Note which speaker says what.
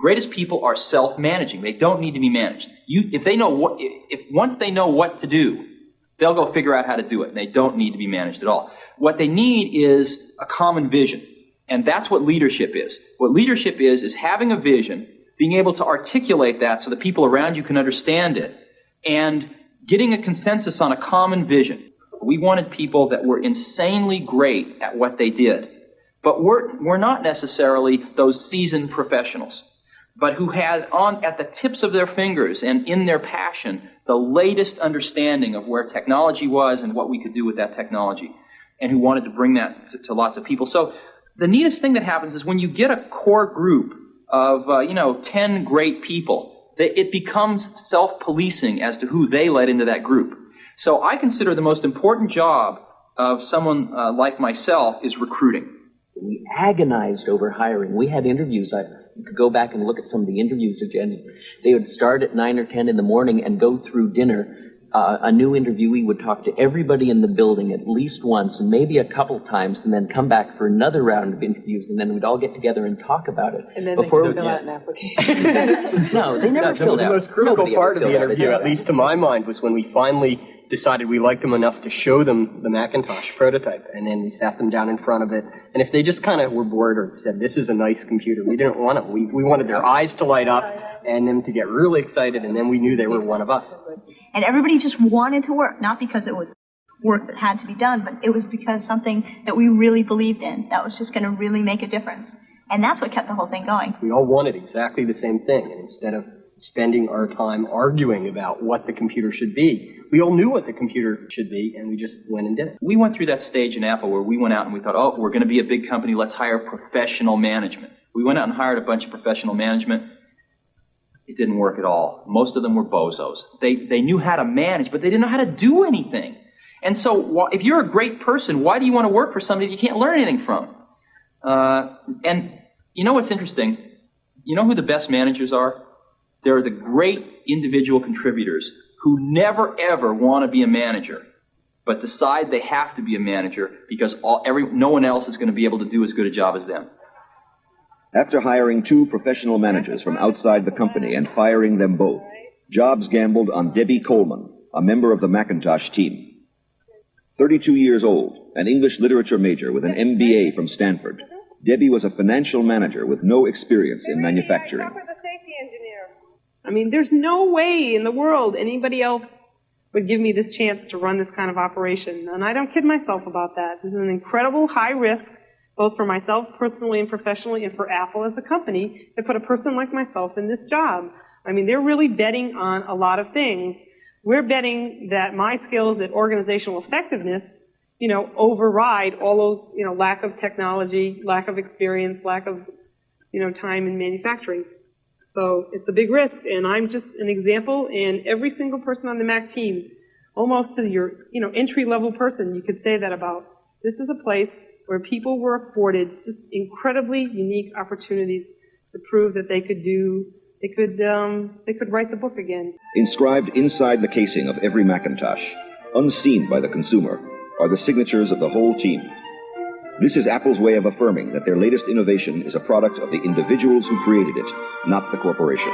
Speaker 1: greatest people are self-managing. They don't need to be managed. Once they know what to do, they'll go figure out how to do it, and they don't need to be managed at all. What they need is a common vision, and that's what leadership is. What leadership is having a vision, being able to articulate that so the people around you can understand it, and getting a consensus on a common vision. We wanted people that were insanely great at what they did, but we're not necessarily those seasoned professionals, but who had at the tips of their fingers and in their passion the latest understanding of where technology was and what we could do with that technology, and who wanted to bring that to lots of people. So the neatest thing that happens is when you get a core group of 10 great people, it becomes self-policing as to who they let into that group. So I consider the most important job of someone like myself is recruiting.
Speaker 2: We agonized over hiring. We had interviews. You could go back and look at some of the interviews agendas. They would start at 9 or 10 in the morning and go through dinner. A new interviewee would talk to everybody in the building at least once and maybe a couple times, and then come back for another round of interviews, and then we'd all get together and talk about it.
Speaker 3: And then they could fill out an application.
Speaker 2: No, they never filled out.
Speaker 4: The most critical part of the interview, at least to my mind, was when we finally decided we liked them enough to show them the Macintosh prototype, and then we sat them down in front of it, and if they just kind of were bored or said, this is a nice computer, we didn't want it. We wanted their eyes to light up and them to get really excited, and then we knew they were one of us.
Speaker 5: And everybody just wanted to work, not because it was work that had to be done, but it was because something that we really believed in, that was just going to really make a difference. And that's what kept the whole thing going.
Speaker 4: We all wanted exactly the same thing, and instead of spending our time arguing about what the computer should be, we all knew what the computer should be, and we just went and did it.
Speaker 1: We went through that stage in Apple where we went out and we thought, oh, we're going to be a big company, let's hire professional management. We went out and hired a bunch of professional management. It didn't work at all. Most of them were bozos. They knew how to manage, but they didn't know how to do anything. And so if you're a great person, why do you want to work for somebody you can't learn anything from? And you know what's interesting? You know who the best managers are? They're the great individual contributors who never, ever want to be a manager, but decide they have to be a manager because no one else is going to be able to do as good a job as them.
Speaker 6: After hiring 2 professional managers from outside the company and firing them both, Jobs gambled on Debbie Coleman, a member of the Macintosh team. 32 years old, an English literature major with an MBA from Stanford, Debbie was a financial manager with no experience in manufacturing.
Speaker 3: I mean, there's no way in the world anybody else would give me this chance to run this kind of operation. And I don't kid myself about that. This is an incredible high risk, both for myself personally and professionally, and for Apple as a company, to put a person like myself in this job. I mean, they're really betting on a lot of things. We're betting that my skills at organizational effectiveness, override all those, lack of technology, lack of experience, lack of, time in manufacturing. So it's a big risk, and I'm just an example, and every single person on the Mac team, almost to your, entry-level person, you could say that about. This is a place where people were afforded just incredibly unique opportunities to prove that they could write the book again.
Speaker 6: Inscribed inside the casing of every Macintosh, unseen by the consumer, are the signatures of the whole team. This is Apple's way of affirming that their latest innovation is a product of the individuals who created it, not the corporation.